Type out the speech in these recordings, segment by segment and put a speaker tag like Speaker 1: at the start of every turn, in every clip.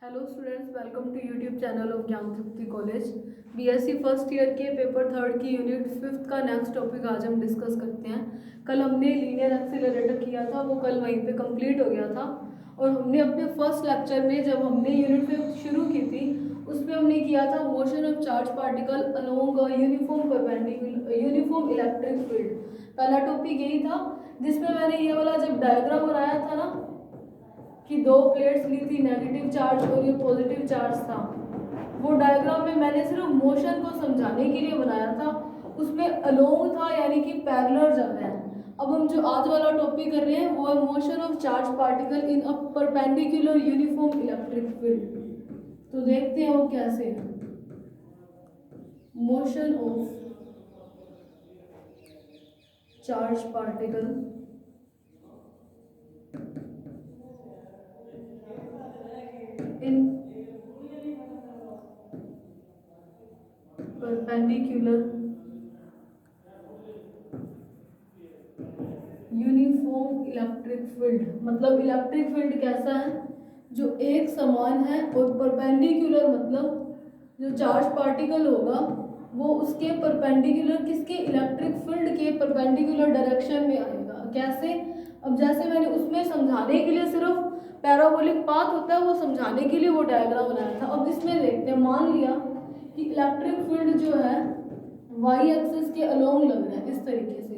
Speaker 1: Hello students, welcome to YouTube channel of Gyan Shakti college. BSc first year के paper third की unit fifth का next topic आज हम discuss करते हैं। कल हमने लीनियर एक्सीलरेटर किया था, वो कल वहीं पे कंप्लीट हो गया था। और हमने अपने फर्स्ट लेक्चर में जब हमने यूनिट फिफ्थ शुरू की थी उसमें हमने किया था motion of charge particle along uniform perpendicular uniform electric field. पहला टॉपिक यही था जिसमें मैंने ये वाला जब डायग्राम बनाया था ना कि दो प्लेट्स ली थी, नेगेटिव चार्ज और ये पॉजिटिव चार्ज था। वो डायग्राम में मैंने सिर्फ मोशन को समझाने के लिए बनाया था, उसमें अलोंग था यानी कि पैरेलल जा रहा है। अब हम जो आज वाला टॉपिक कर रहे हैं वो है motion of charge particle in a perpendicular uniform electric field. तो देखते हैं वो कैसे है। Motion of charge particle in perpendicular uniform electric field. मतलब इलेक्ट्रिक फील्ड कैसा है, जो एक समान है, और परपेंडिकुलर मतलब जो चार्ज पार्टिकल होगा वो उसके परपेंडिकुलर किसके इलेक्ट्रिक फील्ड के परपेंडिकुलर डायरेक्शन में आएगा। कैसे? अब जैसे मैंने उसमें समझाने के लिए सिर्फ पैराबोलिक पाथ होता है, वो समझाने के लिए वो डायग्राम बनाया था। अब इसमें देखते हैं, मान लिया कि इलेक्ट्रिक फील्ड जो है वाई एक्सिस के अलोंग लग रहा है, इस तरीके से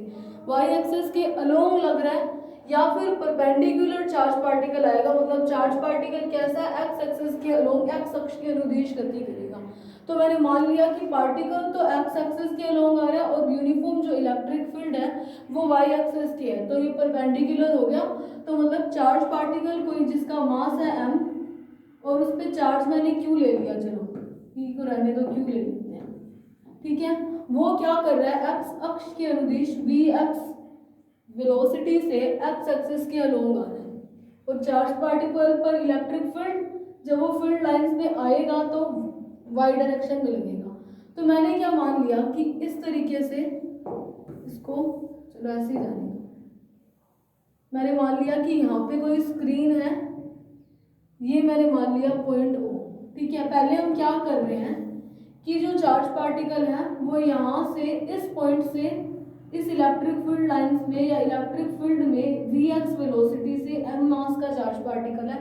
Speaker 1: वाई एक्सिस के अलोंग लग रहा है, या फिर परपेंडिकुलर चार्ज पार्टिकल आएगा। मतलब चार्ज पार्टिकल कैसा है, एक्स एक्सिस के अलोंग एक्स अक्ष के अनुदिश गति करेगा। तो मैंने मान लिया कि पार्टिकल तो एक्स एक्सिस के अलोंग आ रहा है और यूनिफॉर्म जो इलेक्ट्रिक फील्ड है वो वाई एक्सिस की है, तो ये परपेंडिकुलर हो गया। तो मतलब चार्ज पार्टिकल कोई जिसका मास है m और उस पर चार्ज मैंने q ले लिया, चलो p को रहने दो, q ले लेते हैं, ठीक है। वो क्या कर रहा है, एक्स अक्ष के अनुदिश v x वेलोसिटी से एक्स एक्सिस के अलोंग आ रहा है। और चार्ज पार्टिकल पर इलेक्ट्रिक फील्ड जब वो फील्ड लाइंस में आएगा तो वाई डायरेक्शन में लगेगा। तो मैंने क्या मान लिया कि इस तरीके से इसको, चलो ऐसे ही जाने, मैंने मान लिया कि यहाँ पे कोई स्क्रीन है, ये मैंने मान लिया पॉइंट ओ, ठीक है। पहले हम क्या कर रहे हैं कि जो चार्ज पार्टिकल है वो यहाँ से इस पॉइंट से इस इलेक्ट्रिक फील्ड लाइंस में या इलेक्ट्रिक फील्ड में वी एक्स वेलोसिटी से एम मास का चार्ज पार्टिकल है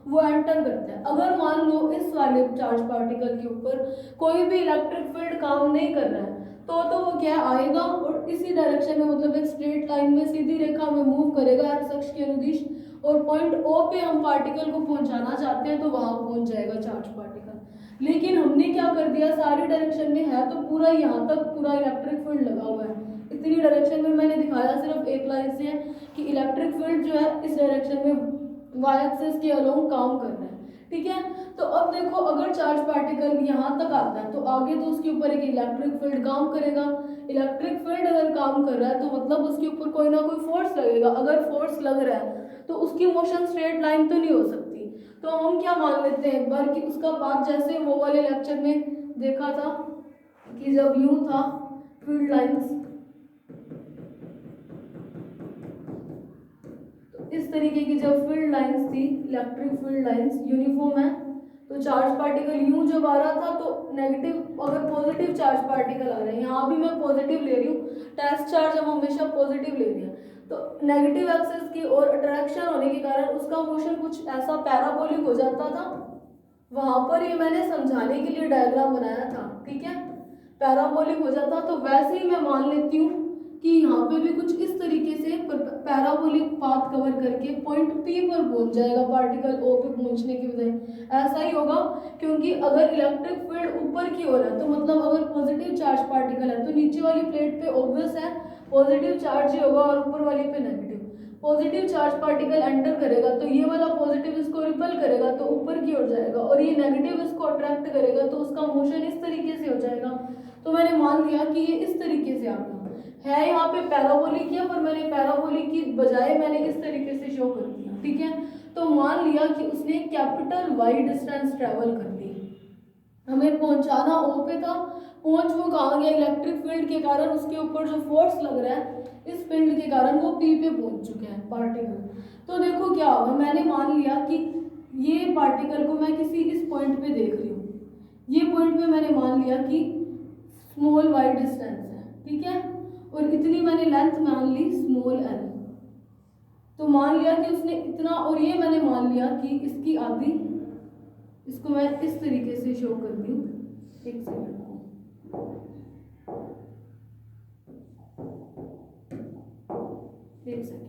Speaker 1: वो एंटर करता है। अगर मान लो इस वाले चार्ज पार्टिकल के ऊपर कोई भी इलेक्ट्रिक फील्ड काम नहीं कर रहा है तो वो क्या आएगा और इसी डायरेक्शन में, मतलब एक स्ट्रेट लाइन में सीधी रेखा में मूव करेगा एक्स अक्ष के अनुदिश, और पॉइंट ओ पे हम पार्टिकल को पहुंचाना चाहते हैं तो वहां पहुंच जाएगा चार्ज पार्टिकल। लेकिन हमने क्या कर दिया, सारी डायरेक्शन में है तो पूरा यहाँ तक पूरा इलेक्ट्रिक फील्ड लगा हुआ है, इतनी डायरेक्शन में मैंने दिखाया सिर्फ एक लाइन से कि इलेक्ट्रिक फील्ड जो है इस डायरेक्शन में वाई एक्सिस के अलोंग काम कर रहा है, ठीक है। तो अब देखो, अगर चार्ज पार्टिकल यहाँ तक आता है तो आगे तो उसके ऊपर एक इलेक्ट्रिक फील्ड काम करेगा। इलेक्ट्रिक फील्ड अगर काम कर रहा है तो मतलब उसके ऊपर कोई ना कोई फोर्स लगेगा। अगर फोर्स लग रहा है तो उसकी मोशन स्ट्रेट लाइन तो नहीं हो सकती। तो हम क्या मान लेते हैं एक बार कि उसका पाथ जैसे वो वाले लेक्चर में देखा था कि जब यूं था फील्ड लाइंस, इस तरीके की जब फील्ड लाइंस थी, इलेक्ट्रिक फील्ड लाइंस यूनिफॉर्म है, तो चार्ज पार्टिकल यूं जब आ रहा था तो नेगेटिव, अगर पॉजिटिव चार्ज पार्टिकल आ रहे हैं, यहाँ भी मैं पॉजिटिव ले रही हूँ, टेस्ट चार्ज हम हमेशा पॉजिटिव ले रहे हैं, तो नेगेटिव एक्सिस की ओर अट्रैक्शन होने के कारण उसका मोशन कुछ ऐसा पैराबोलिक हो जाता था। वहां पर ये मैंने समझाने के लिए डायग्राम बनाया था, ठीक है, पैराबोलिक हो जाता। तो वैसे ही मैं मान लेती हूँ कि यहाँ पे भी कुछ इस तरीके से पैराबोलिक पाथ कवर करके पॉइंट पी पर पहुंच जाएगा पार्टिकल ओ पे पहुंचने की बजाय। ऐसा ही होगा क्योंकि अगर इलेक्ट्रिक फील्ड ऊपर की ओर है तो मतलब अगर पॉजिटिव चार्ज पार्टिकल है तो नीचे वाली प्लेट पे ऑब्वियस है पॉजिटिव चार्ज ही होगा और ऊपर वाली पे negative. Positive charge particle enter करेगा तो ये वाला पॉजिटिव इसको रिपल करेगा तो ऊपर की ओर जाएगा, और ये नेगेटिव इसको अट्रैक्ट करेगा तो उसका मोशन इस तरीके से हो जाएगा। तो मैंने मान लिया कि ये इस तरीके से आता है, यहाँ पे पैराबोलिक है पर मैंने पैराबोलिक की बजाय मैंने इस तरीके से शो कर दिया, ठीक है। तो मान लिया कि उसने कैपिटल वाई डिस्टेंस ट्रेवल कर ली, हमें पहुंचाना ओ पे था, पहुंच वो कहाँ गया, इलेक्ट्रिक फील्ड के कारण उसके ऊपर जो फोर्स लग रहा है इस फील्ड के कारण वो पी पे पहुंच चुके हैं पार्टिकल। तो देखो क्या होगा, मैंने मान लिया कि ये पार्टिकल को मैं किसी ये पॉइंट पे मैंने मान लिया कि स्मॉल y डिस्टेंस है, ठीक है, और इतनी मैंने लेंथ मान ली स्मॉल l। तो मान लिया कि उसने इतना, और ये मैंने मान लिया कि इसकी आधी, इसको मैं इस तरीके से शो कर दी हूँ, एक सेकंड, एक सेकंड,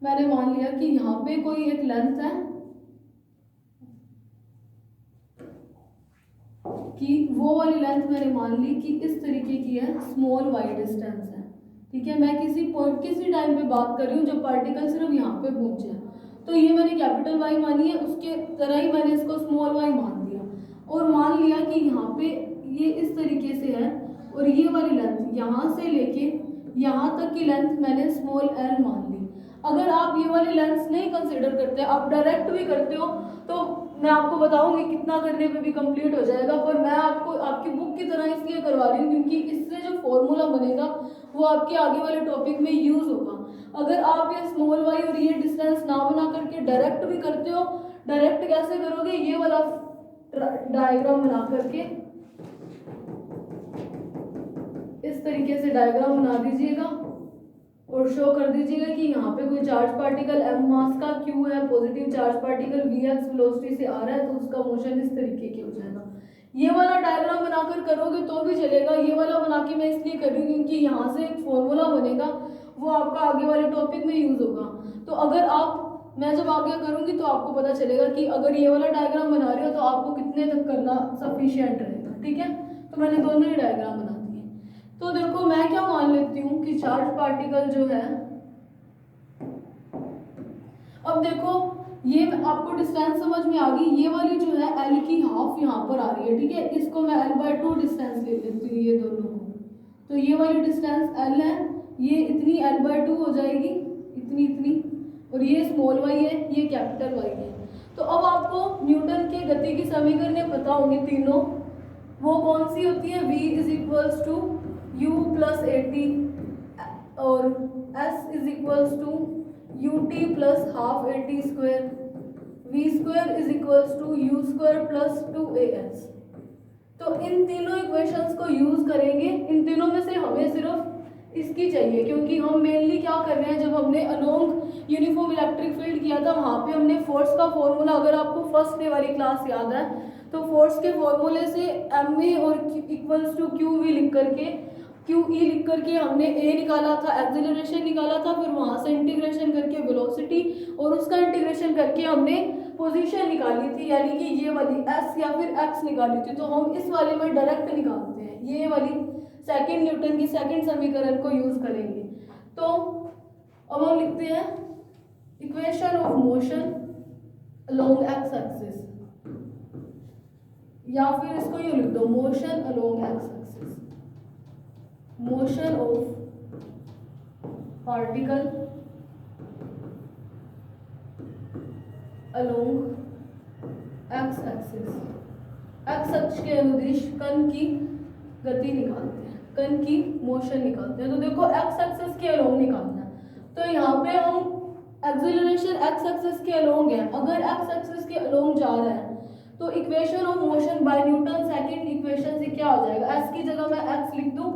Speaker 1: मैंने मान लिया कि यहाँ पे कोई एक लेंथ है कि वो वाली लेंथ मैंने मान ली कि इस तरीके की है, स्मॉल y डिस्टेंस है, ठीक है। मैं किसी पॉइंट किसी टाइम पे बात कर रही हूँ जब पार्टिकल सिर्फ यहाँ पे पहुंचे हैं, तो ये मैंने कैपिटल Y मानी है, उसके तरह ही मैंने इसको स्मॉल y मान दिया, और मान लिया कि यहाँ पे ये इस तरीके से है, और ये वाली लेंथ यहाँ से लेके यहाँ तक की लेंथ मैंने स्मॉल l मान ली। अगर आप ये वाली लेंथ नहीं कंसिडर करते, आप डायरेक्ट भी करते हो, तो मैं आपको बताऊंगी कितना करने पे भी कंप्लीट हो जाएगा, पर मैं आपको आपकी बुक की तरह इसलिए करवा रही हूँ क्योंकि इससे जो फॉर्मूला बनेगा वो आपके आगे वाले टॉपिक में यूज होगा। अगर आप ये स्मॉल y और ये डिस्टेंस ना बना करके डायरेक्ट भी करते हो, डायरेक्ट कैसे करोगे, ये वाला डायग्राम बना करके इस तरीके से डायग्राम बना दीजिएगा और शो कर दीजिएगा कि यहाँ पे कोई चार्ज पार्टिकल m मास का q है, positive charge particle vx velocity से आ रहा है, तो उसका मोशन इस तरीके के हो जाएगा। ये वाला डायग्राम बनाकर करोगे तो भी चलेगा, ये वाला बना के मैं इसलिए कर रही हूँ क्योंकि यहाँ से एक फॉर्मूला बनेगा, वो आपका आगे वाले टॉपिक में यूज होगा। तो अगर आप, मैं जब आगे करूँगी तो आपको पता चलेगा कि अगर ये वाला डायग्राम बना रहे हो तो आपको कितने तक करना सफिशिएंट रहेगा, ठीक है। तो मैंने दोनों ही डायग्राम बना दिए। तो देखो मैं क्या मान लेती हूँ कि चार्ज पार्टिकल जो है, अब देखो ये आपको डिस्टेंस समझ में आ गई, ये वाली जो है l की हाफ यहाँ पर आ रही है, ठीक है, इसको मैं l/2 डिस्टेंस ले लेती हूँ ये दोनों को, तो ये वाली डिस्टेंस l है, ये इतनी l/2 हो जाएगी, इतनी इतनी, और ये स्मॉल y है, ये कैपिटल Y है। तो अब आपको न्यूटन के गति की समीकरण पता होंगी तीनों, वो कौन सी होती है, v is to u plus at और s is to ut plus half at square, v square is to u square plus 2as। तो इन तीनों इक्वेशंस को यूज करेंगे, इन तीनों में से हमें सिर्फ इसकी चाहिए, क्योंकि हम मेनली क्या कर रहे हैं, जब हमने अलोंग यूनिफॉर्म इलेक्ट्रिक फील्ड किया था वहाँ पे हमने फोर्स का फॉर्मूला, अगर आपको फर्स्ट डे वाली क्लास याद है तो फोर्स के फॉर्मूले से ma और इक्वल्स टू क्यू वी लिख करके, क्यू ई लिख करके हमने a निकाला था, एक्सेलरेशन निकाला था, फिर वहाँ से इंटीग्रेशन करके वेलोसिटी, और उसका इंटीग्रेशन करके हमने पोजीशन निकाली थी, यानी कि ये वाली s या फिर x निकाली थी। तो हम इस वाले में डायरेक्ट निकालते हैं, ये वाली सेकंड न्यूटन की सेकंड समीकरण को यूज करेंगे। तो अब हम लिखते हैं equation of motion along X axis, या फिर इसको यूँ लिख दो, motion along X axis, motion of particle along X axis, x अक्ष के अनुदिश कण की गति निकालते हैं, कण की मोशन निकालते हैं। तो देखो एक्स एक्सिस के अलोंग निकालना है, तो यहाँ पे हम एक्सेलरेशन एक्स एक्सिस के अलोंग है, अगर एक्स एक्सिस के अलोंग जा रहा है तो equation of motion by Newton second equation से क्या हो जाएगा, s की जगह मैं x लिख दूं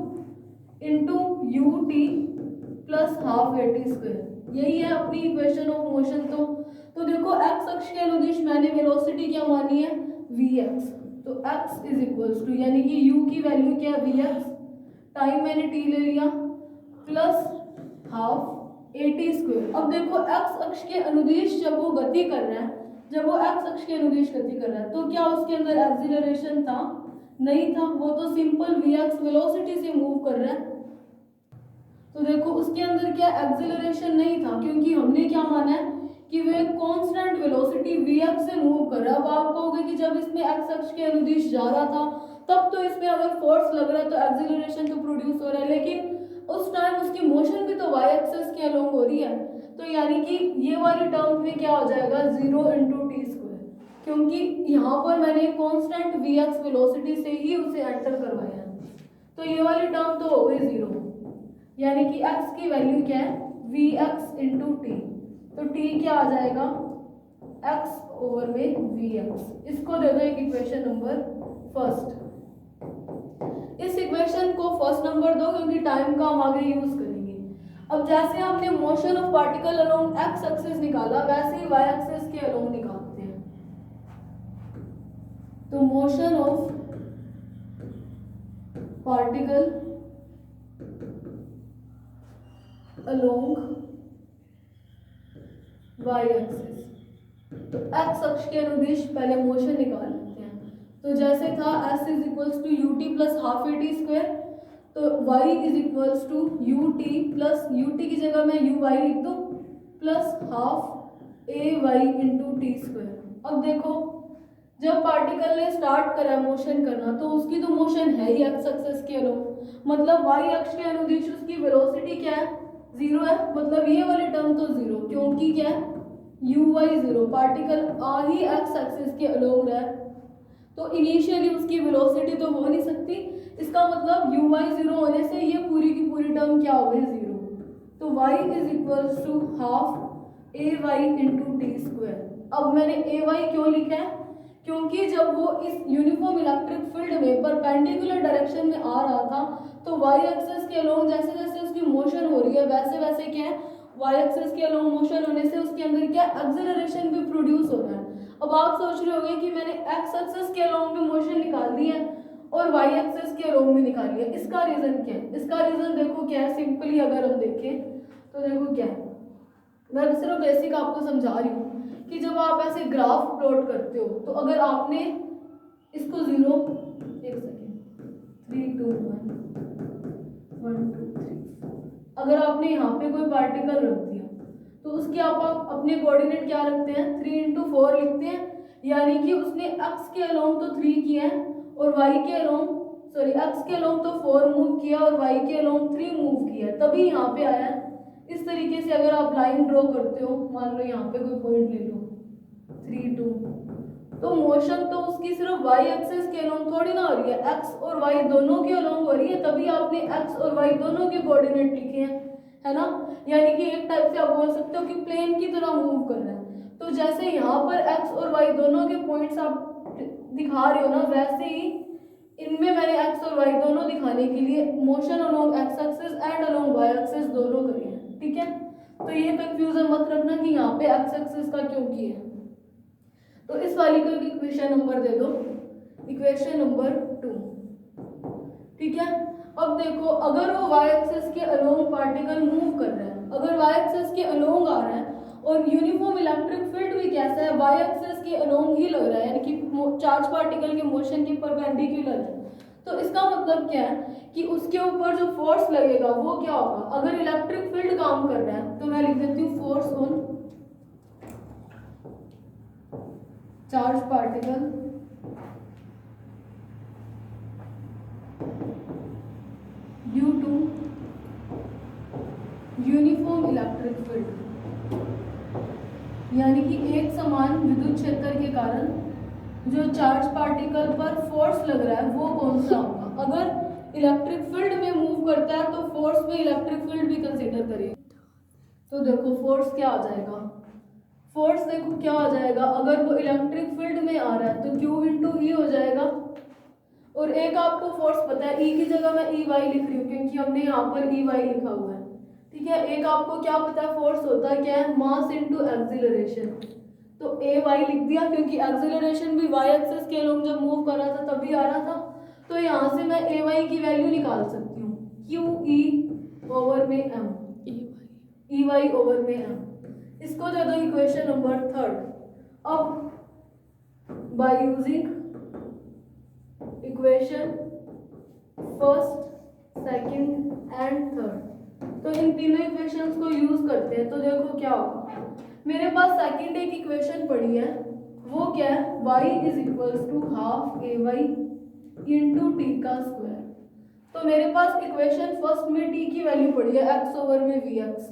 Speaker 1: into ut plus half at square, यही है अपनी इक्वेशन ऑफ मोशन। तो देखो x अक्ष के अनुदिश मैंने वेलोसिटी क्या मानी है, vx, तो x इज इक्वल्स टू, यानी कि u की वैल्यू क्या है vx, टाइम मैंने t ले लिया, प्लस हाफ at स्क्वायर। अब देखो x अक्ष के अनुदिश जब वो गति कर रहा है, जब वो x अक्ष के अनुदिश गति कर रहा है तो क्या उसके अंदर एक्सीलरेशन था, नहीं था, वो तो सिंपल vx वेलोसिटी से मूव कर रहा है। तो देखो उसके अंदर क्या एक्सीलरेशन नहीं था, क्योंकि हमने क्या माना है कि वो एक कांस्टेंट वेलोसिटी vx से मूव कर रहा है। अब आप कहोगे कि जब इसमें x अक्ष के अनुदिश जा रहा था तब तो इसमें अगर फोर्स लग रहा है तो एक्सीलरेशन तो प्रोड्यूस हो रहा है, लेकिन उस टाइम उसकी मोशन भी तो y एक्सिस के अलोंग हो रही है, तो यानी कि ये वाली टर्म में क्या हो जाएगा 0 इंटू टी स्क्वायर, क्योंकि यहाँ पर मैंने कांस्टेंट vx वेलोसिटी से ही उसे एंटर करवाया है, तो ये वाली टर्म तो हो गई 0, यानी कि x की वैल्यू क्या है vx इंटू टी, तो टी क्या आ जाएगा, एक्स ओवर में वी एक्स। इसको दे दो एक इक्वेशन नंबर फर्स्ट। इस इक्वेशन को फर्स्ट नंबर दो क्योंकि टाइम का हम आगे यूज करेंगे। अब जैसे हमने motion of particle along X axis निकाला, वैसे ही वाई एक्सिस के अलोंग निकालते हैं। तो motion of particle along Y axis, तो एक्स अक्ष के अनुदिश पहले मोशन निकाल लेते हैं। तो जैसे था s is equals to u t plus half a t square, तो y is equals to u t plus u t की जगह मैं यू वाई लिख दूँ plus half a y into t square. अब देखो जब पार्टिकल ने स्टार्ट करा मोशन करना तो उसकी तो मोशन है ही एक्स एक्सिस के अलोंग, मतलब वाई अक्ष के अनुदिश उसकी वेलोसिटी क्या है, जीरो है। मतलब ये वाली टर्म तो जीरो, क्योंकि क्या है यू वाई जीरो, पार्टिकल आ ही एक्स एक्सिस के अलोंग रहा है, तो इनिशियली उसकी वेलोसिटी तो हो नहीं सकती। इसका मतलब यू वाई जीरो होने से ये पूरी की पूरी टर्म क्या हो गई, जीरो। तो y is equals to half a y into t square. अब मैंने ए वाई क्यों लिखा है, क्योंकि जब वो इस यूनिफॉर्म इलेक्ट्रिक फील्ड में परपेंडिकुलर डायरेक्शन में आ रहा था तो y एक्सिस के अलोंग जैसे जैसे उसकी मोशन हो रही है वैसे वैसे क्या है, y एक्सिस के अलोंग मोशन होने से उसके अंदर क्या एक्सेलरेशन भी प्रोड्यूस हो रहा है। अब आप सोच रहे होंगे कि मैंने x एक्सिस के अलोंग भी मोशन निकाल दी है और y एक्सिस के अलोंग भी निकाल लिया, इसका रीजन क्या है। इसका रीजन देखो क्या है, सिंपली अगर हम देखें तो देखो क्या है, मैं सिर्फ बेसिक आपको समझा रही हूँ कि जब आप ऐसे ग्राफ प्लॉट करते हो तो अगर आपने इसको जीरो, एक सेकेंड, 3 2 1 1 2 3, अगर आपने यहाँ पे कोई पार्टिकल रख दिया तो उसके आप अपने कोऑर्डिनेट क्या रखते हैं, 3 इंटू 4 लिखते हैं, यानी कि उसने x के अलोंग तो 3 किया है और y के अलोंग x के अलोंग तो 4 मूव किया और y के अलोंग 3 मूव किया, तभी यहाँ पे आया है। इस तरीके से अगर आप लाइन ड्रॉ करते हो, मान लो यहाँ पे कोई पॉइंट ले लो 3 2, तो मोशन तो उसकी सिर्फ y एक्सिस के अलोंग थोड़ी ना हो रही है, x और y दोनों के अलोंग हो रही है, तभी आपने x और y दोनों के कोऑर्डिनेट लिखे हैं, है ना। यानी कि एक टाइप से आप बोल सकते हो कि प्लेन की तरह मूव कर रहा है। तो जैसे यहाँ पर x और y दोनों के पॉइंट्स आप दिखा रहे हो ना, वैसे ही इनमें मैंने x और y दोनों दिखाने के लिए motion along x axis and along y axis दोनों करी है, ठीक है। तो ये कंफ्यूजन मत रखना कि यहाँ पे x एक्सिस का क्यों किया है। तो इस वाली को इक्वेशन नंबर दे दो, इक्वेशन नंबर 2, ठीक है। अब देखो अगर वो y एक्सिस के अलोंग पार्टिकल मूव कर रहा है, अगर y एक्सिस के अलोंग आ रहा है और यूनिफॉर्म इलेक्ट्रिक फील्ड भी कैसा है, y एक्सिस के अलोंग ही लग रहा है, यानी कि चार्ज पार्टिकल के मोशन के परपेंडिकुलर है, तो इसका मतलब क्या है कि उसके ऊपर जो फोर्स लगेगा वो क्या होगा। अगर इलेक्ट्रिक फील्ड काम कर रहा है तो मैं लिख देती हूँ force on charge particle due to uniform electric field, यानी कि एक समान विद्युत क्षेत्र के कारण जो चार्ज पार्टिकल पर फोर्स लग रहा है वो कौन सा होगा। अगर इलेक्ट्रिक फील्ड में मूव करता है तो फोर्स में इलेक्ट्रिक फील्ड भी कंसीडर करें। तो देखो फोर्स क्या आ जाएगा, फोर्स देखो क्या आ जाएगा, अगर वो इलेक्ट्रिक फील्ड में आ रहा है तो Q इंटू ई हो जाएगा। और एक आपको फोर्स पता है, ई की जगह मैं ई वाई लिख रही हूँ क्योंकि हमने यहाँ पर ई वाई लिखा हुआ है, ठीक है। एक आपको क्या पता है फोर्स होता है क्या है, मास इंटू एक्सिलरेशन, तो ए वाई लिख दिया क्योंकि एक्सिलरेशन भी वाई एक्सिस के अलोंग जब मूव कर रहा था तभी आ रहा था। तो यहाँ से मैं ए वाई की वैल्यू निकाल सकती हूँ, क्यू ई ओवर में एम, ई वाई ओवर में एम। इसको दे दो इक्वेशन नंबर 3। अब by using equation first, second and third, तो इन तीनों इक्वेशंस को यूज करते हैं। तो देखो क्या होगा, मेरे पास सेकंड एक इक्वेशन पड़ी है, वो क्या है, y is equals to half a y into t का स्क्वायर। तो मेरे पास इक्वेशन फर्स्ट में t की वैल्यू पड़ी है x ओवर में वी एक्स,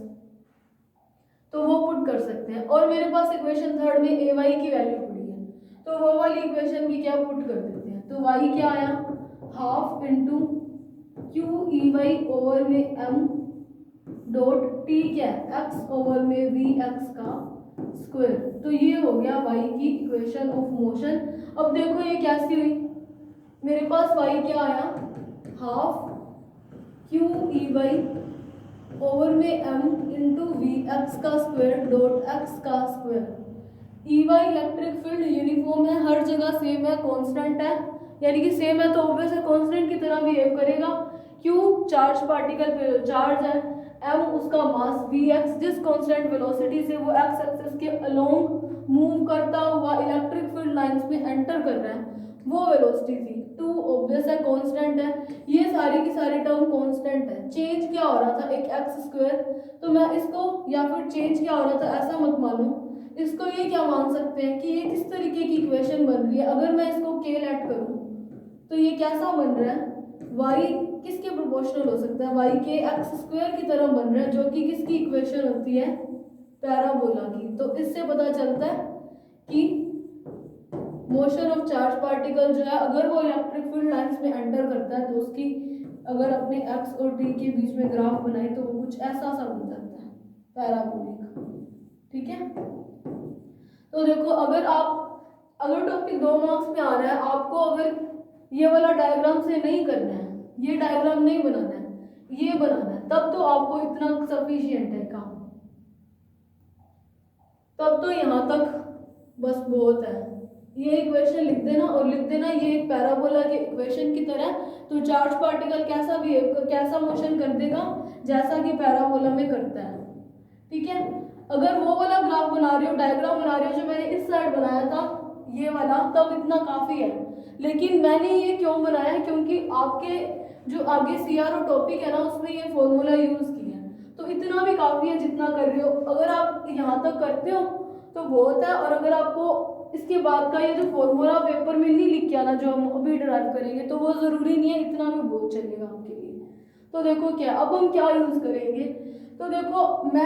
Speaker 1: तो वो पुट कर सकते हैं। और मेरे पास इक्वेशन थर्ड में ए वाई की वैल्यू पड़ी है, तो वो वाली इक्वेशन भी क्या पुट कर देते हैं। तो y क्या आया, हाफ इंटू क्यू ई वाई ओवर में एम डॉट टी क्या है, एक्स ओवर में वी एक्स का स्क्वायर। तो ये हो गया वाई की इक्वेशन ऑफ मोशन। अब देखो ये कैसी हुई, मेरे पास वाई क्या आया, हाफ क्यू ई वाई ओवर में एम इंटू वी एक्स का स्क्वायर डॉट एक्स का square. E y electric field uniform है, हर जगह सेम है, कांस्टेंट है, यानी कि सेम है तो ऑब्वियस है कांस्टेंट की तरह बिहेव करेगा। क्यू चार्ज पार्टिकल पे चार्ज है, एम उसका मास, वी एक्स जिस कांस्टेंट वेलोसिटी से वो एक्स एक्सिस के अलोंग मूव करता हुआ इलेक्ट्रिक फील्ड लाइंस में एंटर कर रहा है वो वेलोसिटी थी। टू ऑब्वियस है कांस्टेंट है, ये सारी की सारी टर्म कांस्टेंट है। चेंज क्या हो रहा था, एक एक्स स्क्वायर, तो मैं इसको या फिर चेंज क्या हो रहा था ऐसा मत मानो, इसको ये क्या मान सकते हैं कि ये किस तरीके की इक्वेशन बन रही है। अगर मैं इसको के लेट करूं तो ये कैसा बन रहा है, y किसके प्रोपोर्शनल हो सकता है, y के एक्स स्क्वायर की तरह बन रहा है, जो कि किसकी इक्वेशन होती है, पैराबोला की। तो इससे पता चलता है कि मोशन ऑफ चार्ज पार्टिकल जो है अगर वो इलेक्ट्रिक फील्ड लाइंस में एंटर करता है तो उसकी अगर अपने एक्स और टी के बीच में ग्राफ बनाए तो वो कुछ ऐसा सा बन जाता है, पैराबोलिक। ठीक है, तो देखो अगर टॉपिक 2 मार्क्स में आ रहा है, आपको अगर ये वाला डायग्राम से नहीं करना है, ये डायग्राम नहीं बनाना है, ये बनाना है, तब तो आपको इतना सफिशिएंट है काम, तब तो यहाँ तक बस बहुत है। ये इक्वेशन लिख देना और लिख देना ये एक पैराबोला के इक्वेशन की तरह, तो चार्ज पार्टिकल कैसा मोशन कर देगा जैसा कि पैराबोला में करता है। ठीक है, अगर वो वाला ग्राफ बना रही हो, डायग्राम बना रही हो जो मैंने इस साइड बनाया था ये वाला, तब इतना काफ़ी है। लेकिन मैंने ये क्यों बनाया, क्योंकि आपके जो आगे सीआरओ टॉपिक है ना उसमें ये फॉर्मूला यूज़ किया है, तो इतना भी काफ़ी है जितना कर रहे हो। अगर आप यहाँ तक करते हो तो बहुत है, और अगर आपको इसके बाद का ये जो फॉर्मूला पेपर में नहीं लिख के आना जो हम अभी ड्राइव करेंगे तो वो ज़रूरी नहीं है, इतना भी बहुत चलेगा आपके लिए। तो देखो क्या अब हम क्या यूज़ करेंगे, तो देखो मैं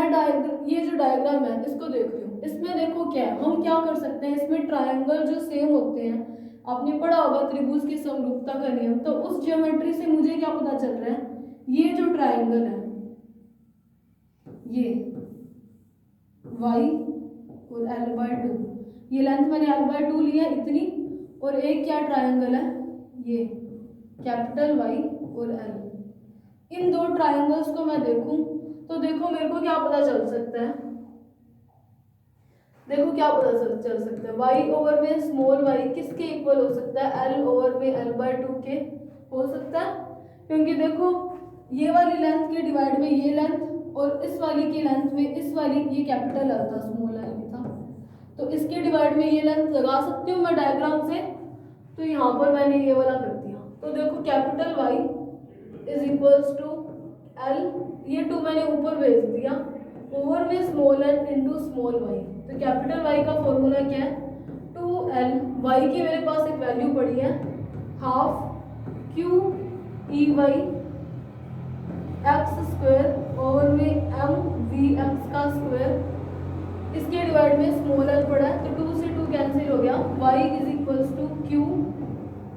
Speaker 1: ये जो डायग्राम है इसको देख रही हूँ, इसमें देखो क्या है, हम क्या कर सकते हैं, इसमें ट्रायंगल जो सेम होते हैं, आपने पढ़ा होगा त्रिभुज की समरूपता का नियम, तो उस ज्योमेट्री से मुझे क्या पता चल रहा है, ये जो ट्रायंगल है ये y और l/2, ये लेंथ मैंने l/2 लिया इतनी, और एक क्या ट्रायंगल है ये कैपिटल Y और L, इन दो ट्रायंगल्स को मैं देखूं तो देखो मेरे को क्या पता चल सकता है, देखो क्या पता चल सकता है, y ओवर में स्मॉल y किसके इक्वल हो सकता है, l ओवर में l/2 के हो सकता है, क्योंकि देखो ये वाली लेंथ के डिवाइड में ये लेंथ और इस वाली की लेंथ में इस वाली, ये कैपिटल l था स्मॉल l भी था, तो इसके डिवाइड में ये लेंथ लगा सकती हूँ मैं डायग्राम से, तो यहाँ पर मैंने ये वाला कर दिया। तो देखो capital Y is equals to L, ये 2 मैंने ऊपर भेज दिया, ओवर में small l into small y, तो कैपिटल Y का फॉर्मूला क्या है 2L, y की मेरे पास एक वैल्यू पड़ी है हाफ क्यू ई वाई एक्स स्क्वायर ओवर में एम वी एक्स का स्क्वायर, इसके डिवाइड में स्मॉल l पड़ा है तो 2 से 2 कैंसिल हो गया, y is equals to q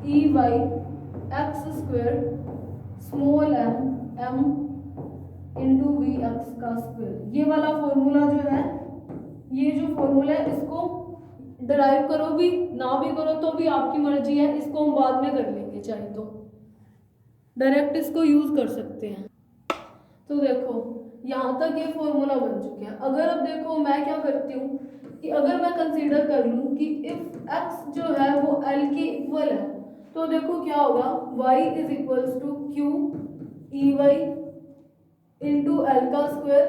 Speaker 1: E y x square small m into v x का स्क्वायर। ये वाला फॉर्मूला जो है, ये जो फॉर्मूला है इसको डराइव करो भी ना भी करो तो भी आपकी मर्जी है, इसको हम बाद में कर लेंगे, चाहे तो डायरेक्ट इसको यूज कर सकते हैं। तो देखो यहाँ तक ये फॉर्मूला बन चुके हैं। अगर अब देखो मैं क्या करती हूँ कि अगर मैं कंसीडर कर लूँ कि इफ x जो है वो l के इक्वल है, तो देखो क्या होगा y is equals to q E y into l का स्क्वायर,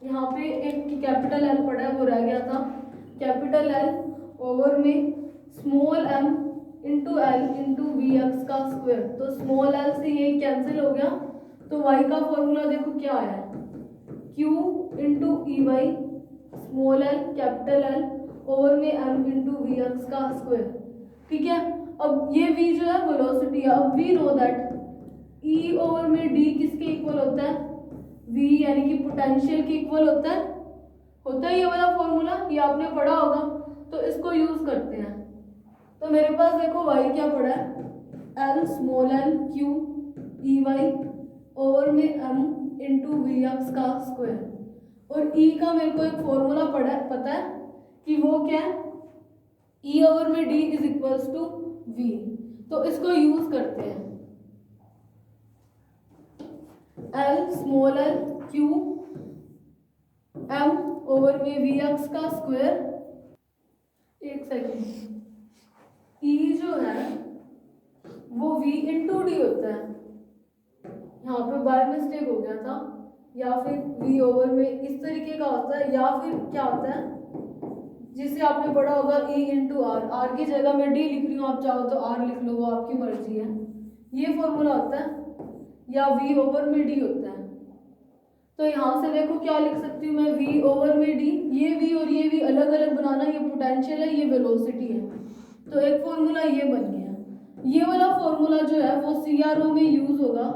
Speaker 1: यहाँ पे एक कैपिटल L पड़ा है वो रह गया था, कैपिटल L ओवर में small m into l into v x का स्क्वायर, तो स्मॉल l से ये कैंसिल हो गया, तो y का फॉर्मूला देखो क्या आया है q into e y small l capital L over में m इंटू वी एक्स का स्क्वायर। ठीक है, अब ये v जो है वेलोसिटी है, अब we know that e over में d किसके इक्वल होता है, v यानी कि पोटेंशियल के इक्वल होता है ये वाला फॉर्मूला, ये आपने पढ़ा होगा, तो इसको यूज करते हैं। तो मेरे पास देखो y क्या पड़ा है l small l q e y over में m इंटू वी एक्स का स्क्वायर। और ई का मेरे को एक फॉर्मूला पता है कि वो क्या है, ई ओवर में d is equals to v. तो इसको यूज करते हैं, l small l q m over में वी एक्स का स्क्वायर। एक सेकेंड, ई जो है वो v इंटू डी होता है, यहाँ पे बाय मिस्टेक हो गया था, या फिर v ओवर में इस तरीके का होता है, या फिर क्या होता है जिसे आपने पढ़ा होगा e इंटू आर। आर की जगह मैं d लिख रही हूँ, आप चाहो तो r लिख लो, वो आपकी मर्जी है। ये फॉर्मूला होता है, या v ओवर में d होता है। तो यहाँ से देखो क्या लिख सकती हूँ मैं, v ओवर में d, ये v और ये v अलग अलग बनाना, ये पोटेंशियल है, ये वेलोसिटी है। तो एक फॉर्मूला ये बन गया। ये वाला फॉर्मूला जो है वो CRO में यूज होगा।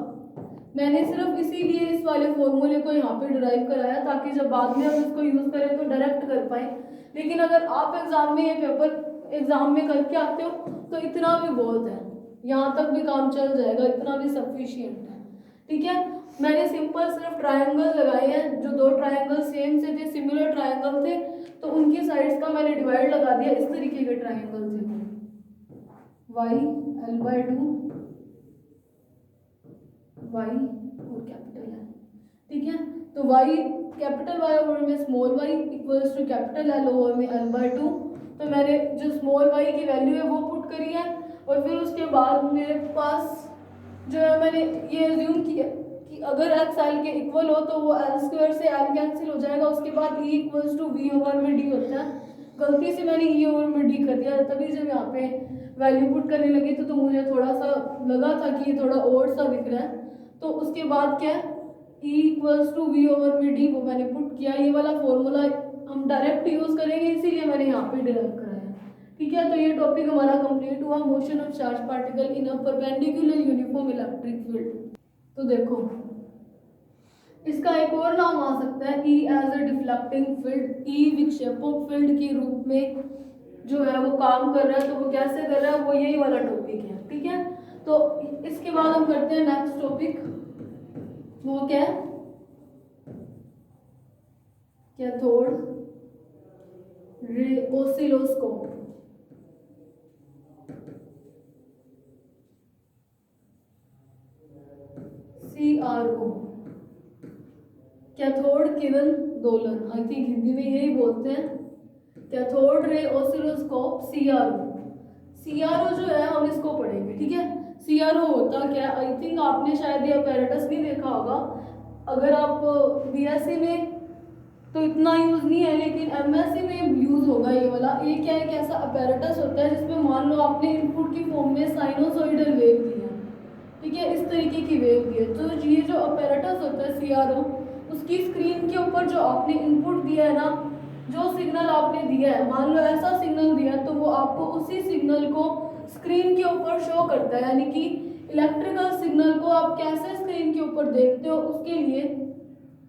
Speaker 1: मैंने सिर्फ इसीलिए इस वाले फॉर्मूले को यहाँ पे डिराइव कराया ताकि जब बाद में हम इसको यूज करें तो डायरेक्ट कर पाए। लेकिन अगर आप एग्जाम में ये पेपर एग्जाम में करके आते हो तो इतना भी बहुत है, यहाँ तक भी काम चल जाएगा, इतना भी सफिशिएंट है। ठीक है, मैंने सिंपल सिर्फ ट्रायंगल लगाए हैं, जो दो ट्रायंगल सेम से थे, सिमिलर ट्रायंगल थे, तो उनकी साइड्स का मैंने डिवाइड लगा दिया। इस तरीके के ट्रायंगल थे, y l/2 y और कैपिटल है। ठीक है, तो y कैपिटल Y ओवर में small y equals to capital L over में l/2। तो मैंने जो स्मॉल y की वैल्यू है वो पुट करी है, और फिर उसके बाद मेरे पास जो है मैंने ये एज्यूम किया कि अगर x l के इक्वल हो तो वो l स्क्वायर से l कैंसिल हो जाएगा। उसके बाद e equals to v over में d होता है। गलती से मैंने e ओवर में d कर दिया, तभी जब यहाँ पे वैल्यू पुट करने लगी तो मुझे थोड़ा सा लगा था कि ये थोड़ा ओड सा दिख रहा है। तो उसके बाद क्या है, e equals to v over में d, वो मैंने पुट किया। ये वाला फॉर्मूला हम डायरेक्ट यूज करेंगे, इसीलिए मैंने यहाँ पे डिराइव कराया। ठीक है, तो ये टॉपिक हमारा कंप्लीट हुआ, motion of charge particle in a perpendicular uniform electric field. तो देखो इसका एक और नाम आ सकता है E as a deflecting field. E विक्षेपक फील्ड के रूप में जो है वो काम कर रहा है। तो वो कैसे कर रहा है, वो यही वाला टॉपिक है। ठीक है, तो इसके बाद हम करते हैं नेक्स्ट टॉपिक, वो क्या है, cathode ray oscilloscope. CRO, cathode किरण दोलन, आई थिंक हिंदी में यही बोलते हैं, कैथोड रे ऑसिलोस्कोप CRO जो है हम इसको पढ़ेंगे। ठीक है, CRO होता क्या है, आई थिंक आपने शायद ये अपैरेटस नहीं देखा होगा। अगर आप BSc में तो इतना यूज नहीं है, लेकिन MSc में यूज होगा ये वाला। ये क्या है, एक ऐसा अपैरेटस होता है जिसमें मान लो आपने इनपुट की फॉर्म में साइनोसॉइडल वेव दी है। ठीक है, इस तरीके की वेव दी है। तो ये जो अपैरेटस होता है CRO, उसकी स्क्रीन के ऊपर जो आपने इनपुट दिया है ना, जो सिग्नल आपने दिया है, मान लो ऐसा सिग्नल दिया, तो वो आपको उसी सिग्नल को स्क्रीन के ऊपर शो करता है। यानी कि इलेक्ट्रिकल सिग्नल को आप कैसे स्क्रीन के ऊपर देखते हो, उसके लिए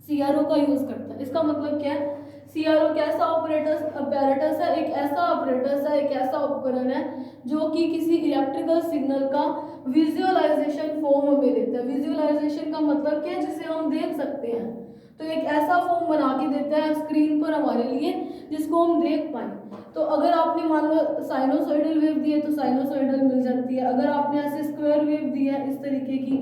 Speaker 1: CRO का यूज करता है। इसका मतलब क्या है, CRO कैसा अपैरेटस है, एक ऐसा अपैरेटस है, एक ऐसा उपकरण है जो कि किसी इलेक्ट्रिकल सिग्नल का विजुअलाइजेशन फॉर्म हमें देता है। विजुअलाइजेशन का मतलब क्या है, जिसे हम देख सकते हैं। तो एक ऐसा फॉर्म बना के देता है स्क्रीन पर हमारे लिए जिसको हम देख पाए। तो अगर आपने मान लो साइनोसॉइडल वेव दी है तो साइनोसॉइडल मिल जाती है। अगर आपने ऐसे स्क्वायर वेव दी है इस तरीके की,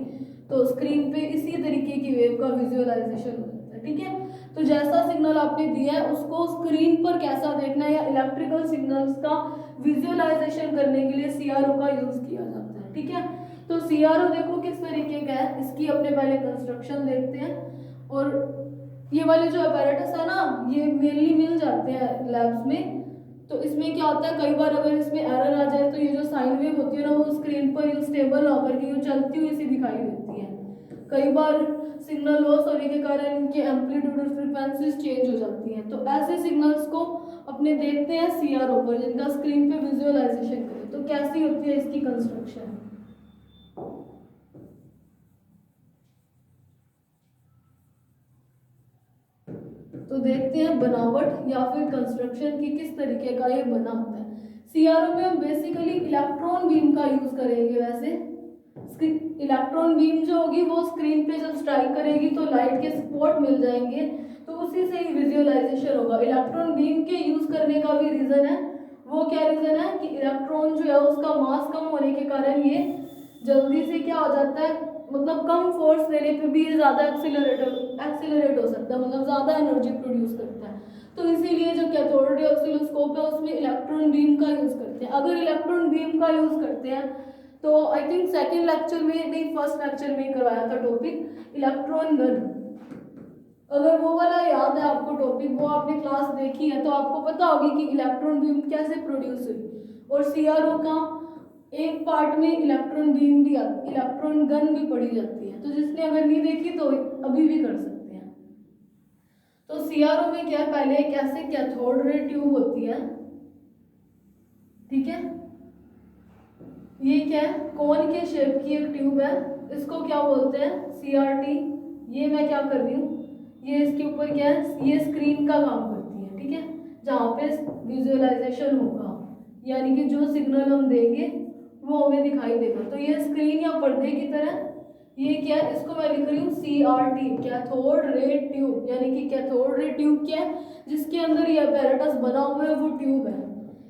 Speaker 1: तो स्क्रीन पे इसी तरीके की वेव का विजुअलाइजेशन हो जाता है। ठीक है, तो जैसा सिग्नल आपने दिया है उसको स्क्रीन पर कैसा देखना है, या इलेक्ट्रिकल सिग्नल्स का विजुअलाइजेशन करने के लिए CRO का यूज किया जाता है। ठीक है, तो CRO देखो किस तरीके का है, इसकी अपने पहले कंस्ट्रक्शन देखते हैं। और ये वाले जो अपैरेटस है ना, ये मेनली मिल जाते हैं लैब्स में। तो इसमें क्या होता है, कई बार अगर इसमें एरर आ जाए तो ये जो साइन वेव होती है ना, वो स्क्रीन पर यूं स्टेबल ना होकर के यूं चलती हुई सी दिखाई देती है। कई बार सिग्नल लॉस होने के कारण इनके एम्पलीट्यूड और फ्रीक्वेंसीज चेंज हो जाती हैं। तो ऐसे सिग्नल्स को अपने देखते हैं CRO पर, जिनका स्क्रीन पे विजुअलाइजेशन करें। तो कैसी होती है इसकी कंस्ट्रक्शन, तो देखते हैं बनावट या फिर कंस्ट्रक्शन की किस तरीके का ये बना होता है। CRO में हम बेसिकली इलेक्ट्रॉन बीम का यूज करेंगे वैसे, इलेक्ट्रॉन बीम जो होगी वो स्क्रीन पे जब स्ट्राइक करेगी तो लाइट के स्पॉट मिल जाएंगे, तो उसी से ही विजुअलाइजेशन होगा। इलेक्ट्रॉन बीम के यूज करने का भी रीजन है, वो क्या रीजन है कि इलेक्ट्रॉन जो है उसका मास कम होने के कारण ये जल्दी से क्या हो जाता है, मतलब कम फोर्स देने पे भी ये ज़्यादा एक्सीलरेट हो सकता है, मतलब ज़्यादा एनर्जी प्रोड्यूस करता है। तो इसीलिए जो कैथोड रे ऑसिलोस्कोप है उसमें इलेक्ट्रॉन बीम का यूज़ करते हैं। अगर इलेक्ट्रॉन बीम का यूज़ करते हैं तो आई थिंक सेकेंड लेक्चर में नहीं, फर्स्ट लेक्चर में करवाया था टॉपिक इलेक्ट्रॉन गन। अगर वो वाला याद है आपको टॉपिक, वो आपने क्लास देखी है, तो आपको पता होगी कि इलेक्ट्रॉन बीम कैसे प्रोड्यूस हुई। और सीआरओ का एक पार्ट में इलेक्ट्रॉन बीम भी इलेक्ट्रॉन गन भी पढ़ी जाती है, तो जिसने अगर नहीं देखी तो अभी भी कर सकते हैं। तो सीआरओ में क्या है, पहले एक ऐसे कैथोड रे ट्यूब होती है, ठीक है, ये क्या है, कोन के शेप की एक ट्यूब है, इसको क्या बोलते हैं, सीआरटी। ये मैं क्या कर रही हूँ, ये इसके ऊपर क्या है, ये स्क्रीन का काम करती है, ठीक है, जहाँ पे विजुअलाइजेशन होगा, यानी कि जो सिग्नल हम देंगे वो हमें दिखाई देगा। तो ये स्क्रीन या पर्दे की तरह, ये क्या है, इसको मैं लिख रही हूँ CRT, कैथोड रे ट्यूब, यानी कि कैथोड रे ट्यूब क्या है, जिसके अंदर ये apparatus बना हुआ है वो ट्यूब है।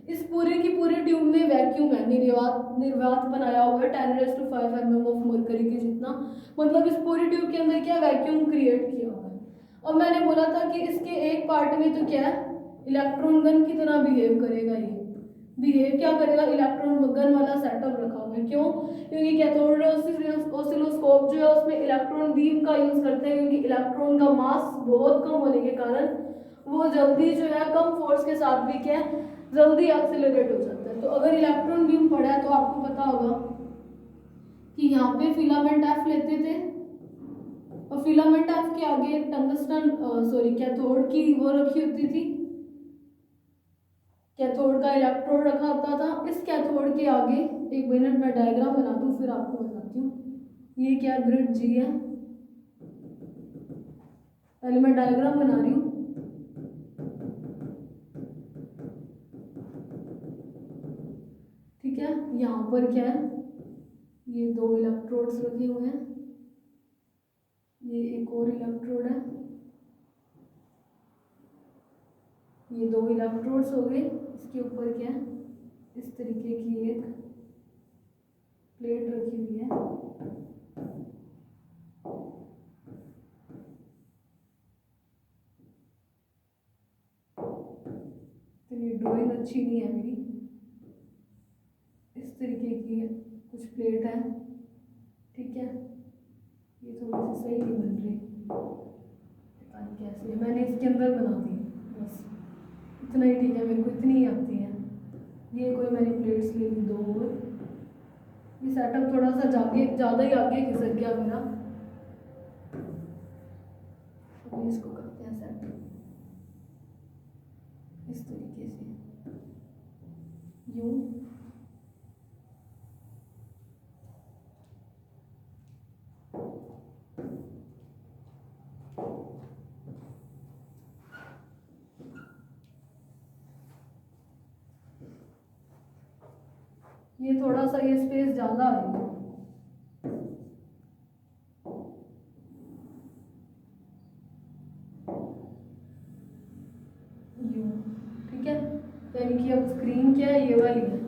Speaker 1: इस पूरे की पूरी ट्यूब में वैक्यूम है, निर्वात बनाया हुआ है 10⁵ mm ऑफ मरकरी के जितना, मतलब इस पूरी ट्यूब के अंदर क्या वैक्यूम क्रिएट किया हुआ है। और मैंने बोला था कि इसके एक पार्ट में तो क्या है, इलेक्ट्रॉन गन की तरह बिहेव करेगा, ये बिहेव क्या करेगा, इलेक्ट्रॉन गन वाला सेटअप रखा हुआ है। क्यों, क्योंकि कैथोड ऑसिलोस्कोप जो है उसमें इलेक्ट्रॉन बीम का यूज करते हैं, क्योंकि इलेक्ट्रॉन का मास बहुत कम होने के कारण वो जल्दी जो है कम फोर्स के साथ भी क्या जल्दी एक्सेलरेट हो जाता है। तो अगर इलेक्ट्रॉन बीम पढ़ा है तो आपको पता होगा कि यहाँ पे फिलामेंट एफ लेते थे, और फिलामेंट एफ के आगे टंगस्टन कैथोड की वो रखी होती थी, कैथोड का इलेक्ट्रोड रखा होता था। इस कैथोड के आगे, एक मिनट मैं डायग्राम बना दूं फिर आपको बताती हूँ, ये क्या ग्रिड जी है, पहले मैं डायग्राम बना रही हूँ। ठीक है, यहाँ पर क्या है, ये दो इलेक्ट्रोड्स रखे हुए हैं, ये एक और इलेक्ट्रोड है, ये दो इलेक्ट्रोड्स हो गए। इसके ऊपर क्या है, इस तरीके की एक प्लेट रखी हुई है, तो ये ड्राइंग अच्छी नहीं है मेरी, इस तरीके की कुछ प्लेट है, ठीक है, ये थोड़ी सी सही नहीं बन रही, पता नहीं कैसे, मैंने इसके अंदर बना दी, बस इतना ही ठीक है, मेरे को इतनी ही आती है। ये कोई मैंने प्लेट्स ले ली दो, और ये सेटअप थोड़ा सा ज़्यादा ही आगे खिसक गया मेरा, अभी इसको करते हैं सेट इस तरीके से, यूं, ये थोड़ा सा ये स्पेस ज़्यादा है, ठीक है, यानी कि अब स्क्रीन क्या है, ये वाली है,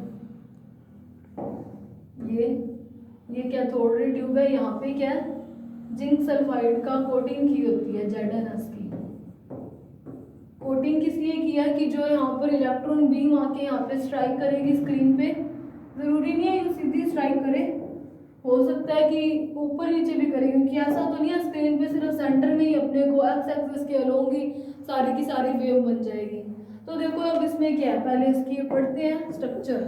Speaker 1: ये कैथोड रे ट्यूब है, यहाँ पे क्या है, जिंक सल्फाइड का कोटिंग की होती है, ZnS की कोटिंग किस लिए किया कि जो यहाँ पर इलेक्ट्रॉन बीम आके यहाँ पे स्ट्राइक करेगी स्क्रीन पे, जरूरी नहीं है ये सीधी स्ट्राइक करे, हो सकता है कि ऊपर नीचे भी करे, क्योंकि ऐसा तो नहीं है स्क्रीन पे सिर्फ सेंटर में ही अपने को एक्स एक्सिस के अलोंग ही सारी की सारी वेव बन जाएगी। तो देखो अब इसमें क्या है, पहले इसकी पढ़ते हैं स्ट्रक्चर,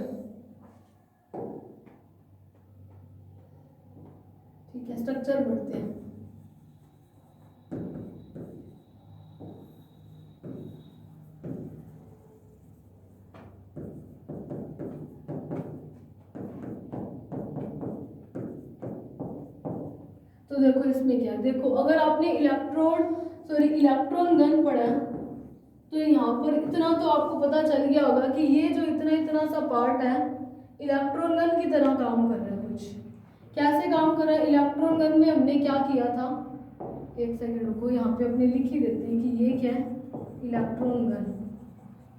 Speaker 1: ठीक है, स्ट्रक्चर पढ़ते हैं। तो देखो इसमें क्या है, देखो अगर आपने इलेक्ट्रॉन गन पढ़ा तो यहाँ पर इतना तो आपको पता चल गया होगा कि ये जो इतना इतना सा पार्ट है इलेक्ट्रॉन गन की तरह काम कर रहा है कुछ, कैसे काम कर रहा है। इलेक्ट्रॉन गन में हमने क्या किया था, एक सेकंड रुको, यहाँ पे अपने लिख ही देते हैं कि ये क्या है, इलेक्ट्रॉन गन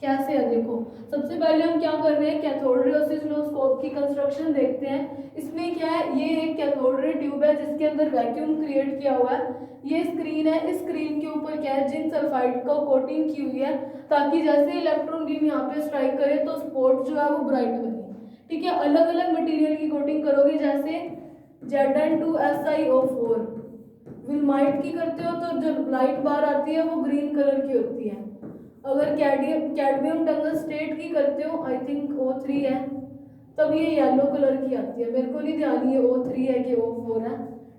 Speaker 1: कैसे है। देखो सबसे पहले हम क्या कर रहे हैं, कैथोड रे ऑसिलोस्कोप की कंस्ट्रक्शन देखते हैं। इसमें क्या है, ये एक कैथोड रे ट्यूब है जिसके अंदर वैक्यूम क्रिएट किया हुआ है। ये स्क्रीन है, इस स्क्रीन के ऊपर क्या है, जिंक सल्फाइड का कोटिंग की हुई है ताकि जैसे इलेक्ट्रॉन बीम यहाँ पे स्ट्राइक करे तो स्पॉट जो है वो ब्राइट बने। ठीक है, अलग अलग मटेरियल की कोटिंग करोगे, जैसे Zn2SiO4 विलमाइट की करते हो तो जो लाइट बार आती है वो ग्रीन कलर की होती है। अगर कैडमियम टंगस्टेट की करते हो, आई थिंक O3 है, तब ये येलो कलर की आती है। मेरे को नहीं ध्यान ये O3 है कि O4 है।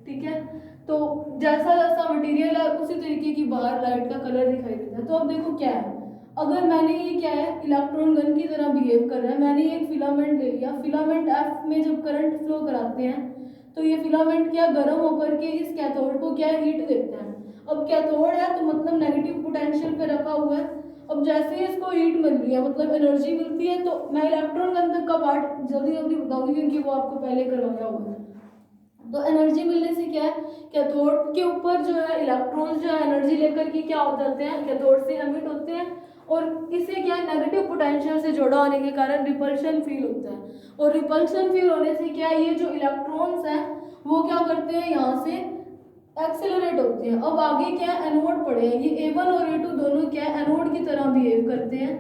Speaker 1: ठीक है, तो जैसा जैसा मटेरियल है उसी तरीके की बाहर लाइट का कलर दिखाई देता है। तो अब देखो क्या है, अगर मैंने ये क्या है, इलेक्ट्रॉन गन की तरह बिहेव कर रहा है। मैंने एक फिलामेंट ले लिया, फिलामेंट F में जब करंट फ्लो कराते हैं तो ये फिलामेंट क्या गर्म होकर के इस कैथोड को क्या हीट देता है। अब कैथोड है तो मतलब नेगेटिव पोटेंशियल पे रखा हुआ है। अब जैसे ही इसको हीट मिल रही है, मतलब एनर्जी मिलती है, तो मैं इलेक्ट्रॉन गन तक का पार्ट जल्दी जल्दी बताऊंगी क्योंकि वो आपको पहले करवाया हुआ है। तो एनर्जी मिलने से क्या है, कैथोड के ऊपर जो है इलेक्ट्रॉन्स जो है एनर्जी लेकर के क्या हो जाते हैं, कैथोड से एमिट होते हैं और इसे क्या है, नेगेटिव पोटेंशियल से जुड़ा होने के कारण रिपल्शन फील होता है। और रिपल्शन फील होने से क्या है, ये जो इलेक्ट्रॉन्स हैं वो क्या करते हैं, यहाँ से एक्सेलरेट होते हैं। अब आगे क्या है, एनोड पड़े हैं, ये A1 और A2 दोनों क्या है, एनोड की तरह बिहेव करते हैं।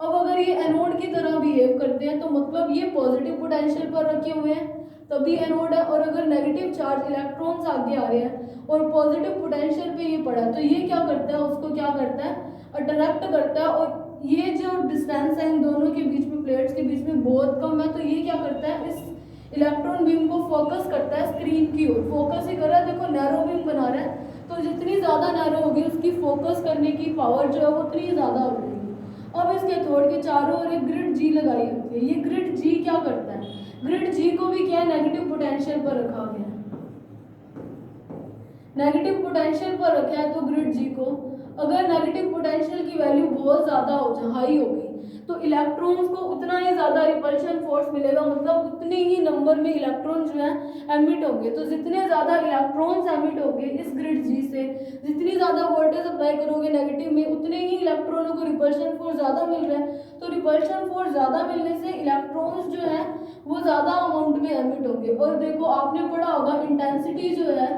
Speaker 1: अब अगर ये एनोड की तरह बिहेव करते हैं तो मतलब ये पॉजिटिव पोटेंशियल पर रखे हुए हैं तभी एनोड है। और अगर नेगेटिव चार्ज इलेक्ट्रॉन्स आगे आ रहे हैं और पॉजिटिव पोटेंशियल पे ये पड़ा है तो ये क्या करता है, उसको क्या करता है, अट्रैक्ट करता है। और ये जो डिस्टेंस है इन दोनों के बीच में, प्लेट्स के बीच में बहुत कम है, तो ये क्या करता है, इस इलेक्ट्रॉन बीम को फोकस करता है स्क्रीन की ओर। फोकस ही कर रहा है, देखो नैरो बीम बना रहा है, तो जितनी ज़्यादा नैरो होगी उसकी फोकस करने की पावर जो है वो उतनी ज़्यादा होगी। अब इस कैथोड के चारों ओर एक ग्रिड जी लगाई होती है। ये ग्रिड जी क्या करता है, ग्रिड जी को भी क्या है, नेगेटिव पोटेंशियल पर रखा गया है। नेगेटिव पोटेंशियल पर रखा है तो ग्रिड जी को, अगर नेगेटिव पोटेंशियल की वैल्यू बहुत ज़्यादा हो जाए, हाई हो गई, तो इलेक्ट्रॉन्स को उतना ही ज़्यादा रिपल्शन फोर्स मिलेगा, मतलब उतने ही नंबर में इलेक्ट्रॉन जो है एमिट होंगे। तो जितने ज़्यादा इलेक्ट्रॉन्स एमिट होंगे इस ग्रिड जी से, जितनी ज़्यादा वोल्टेज अप्लाई करोगे नेगेटिव में, उतने ही इलेक्ट्रॉनों को रिपल्शन फोर्स ज़्यादा मिल रहा है। तो रिपल्शन फोर्स ज़्यादा मिलने से इलेक्ट्रॉन्स जो है वो ज़्यादा अमाउंट में एमिट होंगे। और देखो आपने पढ़ा होगा इंटेंसिटी जो है,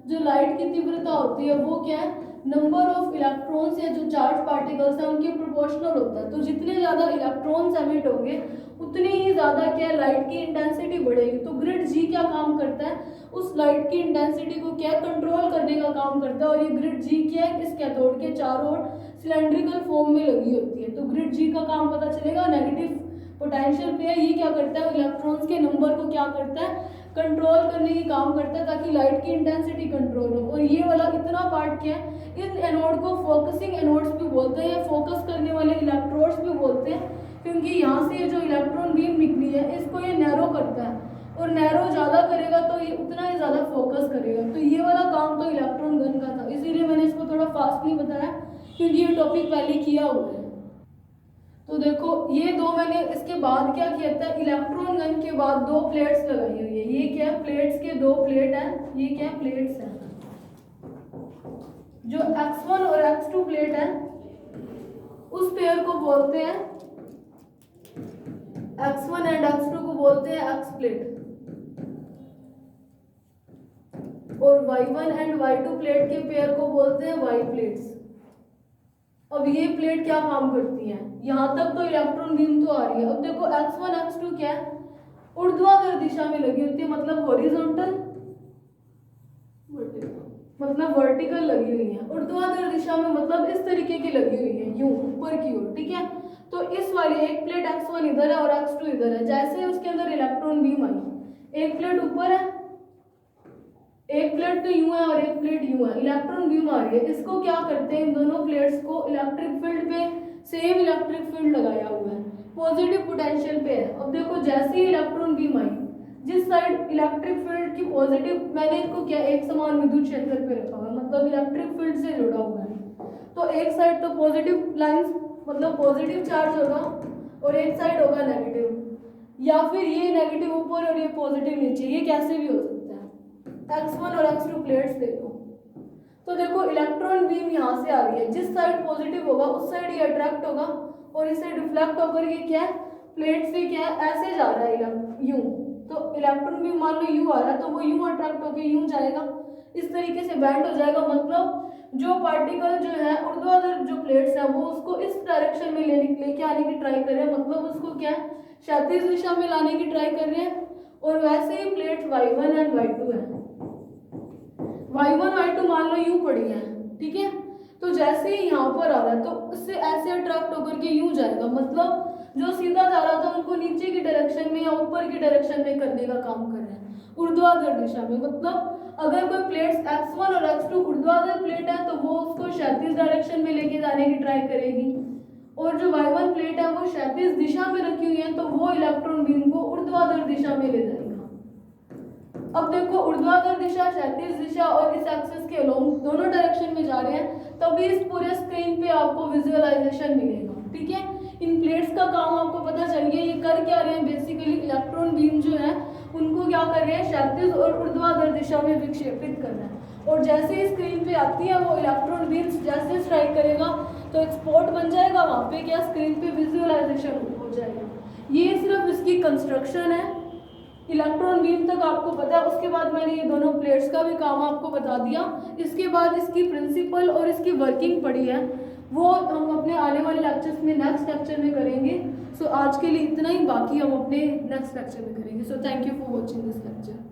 Speaker 1: जो लाइट की तीव्रता होती है वो क्या है, नंबर ऑफ इलेक्ट्रॉन्स या जो चार्ज पार्टिकल्स हैं उनके प्रोपोर्शनल होता है। तो जितने ज़्यादा इलेक्ट्रॉन्स एमिट होंगे उतनी ही ज़्यादा क्या लाइट की इंटेंसिटी बढ़ेगी। तो ग्रिड जी क्या काम करता है, उस लाइट की इंटेंसिटी को क्या कंट्रोल करने का काम करता है। और ये ग्रिड जी क्या है, इस कैथोड के चारों ओर सिलेंड्रिकल फॉर्म में लगी होती है। तो ग्रिड जी का काम पता चलेगा, नेगेटिव पोटेंशियल पे है, ये क्या करता है, इलेक्ट्रॉन्स के नंबर को क्या करता है, कंट्रोल करने की काम करता है ताकि लाइट की इंटेंसिटी कंट्रोल हो। और ये वाला इतना पार्ट क्या है, इन एनोड को फोकसिंग एनोड्स भी बोलते हैं या फोकस करने वाले इलेक्ट्रोड्स भी बोलते हैं, क्योंकि यहाँ से जो इलेक्ट्रॉन बीम निकली है इसको ये नैरो करता है, और नैरो ज़्यादा करेगा तो ये उतना ही ज़्यादा फोकस करेगा। तो ये वाला काम तो इलेक्ट्रॉन गन का था, इसीलिए मैंने इसको थोड़ा फास्टली बताया क्योंकि ये टॉपिक पहले किया हुआ है। तो देखो ये दो मैंने, इसके बाद क्या किया था, इलेक्ट्रॉन गन के बाद दो प्लेट्स लगाई हुई है। ये क्या है, प्लेट्स के दो प्लेट हैं, ये क्या है, प्लेट्स हैं। जो X1 और X2 प्लेट है उस पेयर को बोलते हैं, X1 एंड X2 को बोलते हैं X प्लेट, और Y1 एंड Y2 प्लेट के पेयर को बोलते हैं Y प्लेट्स। अब ये प्लेट क्या काम करती है, यहाँ तक तो इलेक्ट्रॉन बीम तो आ रही है। अब देखो X1 X2 क्या है, ऊर्ध्वाधर दिशा में लगी होती है, मतलब हॉरिजॉन्टल, मतलब वर्टिकल लगी हुई है। ऊर्ध्वाधर दिशा में मतलब इस तरीके की लगी हुई है, यूं ऊपर की ओर। ठीक है, तो इस वाली एक प्लेट X1 इधर है और X2 इधर है। जैसे उसके अंदर इलेक्ट्रॉन बीम आई, एक प्लेट ऊपर है, एक प्लेट तो यूं है और एक प्लेट यूं है, इलेक्ट्रॉन बीम आ रही है। इसको क्या करते हैं, इन दोनों प्लेट्स को इलेक्ट्रिक फील्ड पे सेम इलेक्ट्रिक फील्ड लगाया हुआ है, पॉजिटिव पोटेंशियल पे है। अब देखो जैसे ही इलेक्ट्रॉन बीम आई, जिस साइड इलेक्ट्रिक फील्ड की पॉजिटिव, मैंने इसको क्या एक समान विद्युत क्षेत्र पे रखा हुआ है, मतलब इलेक्ट्रिक फील्ड से जुड़ा हुआ है। तो एक साइड तो पॉजिटिव लाइंस मतलब पॉजिटिव चार्ज होगा और एक साइड होगा नेगेटिव, या फिर ये नेगेटिव ऊपर और ये पॉजिटिव नीचे, ये कैसे भी हो सकता है। x1 और x2 प्लेट्स ले लो, तो देखो इलेक्ट्रॉन बीम यहाँ से आ रही है, जिस साइड पॉजिटिव होगा उस साइड ये अट्रैक्ट होगा और इसे डिफ्लेक्ट होकर ये क्या है, प्लेट से क्या है ऐसे जा रहा है यूं, तो इलेक्ट्रॉन बीम मान लो यूं आ रहा है तो वो यूं अट्रैक्ट होकर यूं जाएगा, इस तरीके से बैंड हो जाएगा। मतलब जो पार्टिकल जो है ऊर्ध्वाधर जो प्लेट्स है वो उसको इस डायरेक्शन में लेके आने की ट्राई कर रहे हैं, मतलब उसको क्या है क्षैतिज दिशा में लाने की ट्राई कर रहे हैं। और वैसे ही प्लेट y1 एंड y2 है, y1 y2 मान लो यूं पड़ी है, ठीक है, तो जैसे ही यहाँ पर आ रहा है तो उससे ऐसे अट्रैक्ट होकर के यूं जाएगा, मतलब जो सीधा जा रहा था उनको नीचे की डायरेक्शन में या ऊपर की डायरेक्शन में करने का काम कर रहे हैं ऊर्ध्वाधर दिशा में। मतलब अगर कोई प्लेट्स x1 और x2 ऊर्ध्वाधर प्लेट है तो वो उसको क्षैतिज डायरेक्शन में लेके जाने की ट्राई करेगी, और जो y1 प्लेट है वो क्षैतिज दिशा में रखी हुई है तो वो इलेक्ट्रॉन बीम को ऊर्ध्वाधर दिशा में ले जाएगा। अब देखो ऊर्ध्वाधर दिशा, क्षैतिज दिशा और इस एक्सिस के अलोंग दोनों डायरेक्शन में जा रहे हैं, तभी इस पूरे स्क्रीन पे आपको विजुअलाइजेशन मिलेगा, ठीक है। इन प्लेट्स का काम आपको पता चल गया, ये कर क्या रहे हैं, बेसिकली इलेक्ट्रॉन बीम जो है उनको क्या कर रहे हैं, क्षैतिज और ऊर्ध्वाधर दिशा में विक्षेपित कर रहे हैं, और जैसे ही स्क्रीन पे आती है वो इलेक्ट्रॉन बीम्स जैसे स्ट्राइक करेगा तो एक स्पॉट बन जाएगा, वहाँ पे क्या स्क्रीन पे विजुअलाइजेशन हो जाएगा। ये सिर्फ इसकी कंस्ट्रक्शन है, इलेक्ट्रॉन बीम तक आपको पता है। उसके बाद मैंने ये दोनों प्लेट्स का भी काम आपको बता दिया। इसके बाद इसकी प्रिंसिपल और इसकी वर्किंग पढ़ी है, वो हम अपने आने वाले लेक्चर्स में नेक्स्ट लेक्चर में करेंगे। सो आज के लिए इतना ही, बाकी हम अपने नेक्स्ट लेक्चर में करेंगे। So thank you for watching this lecture.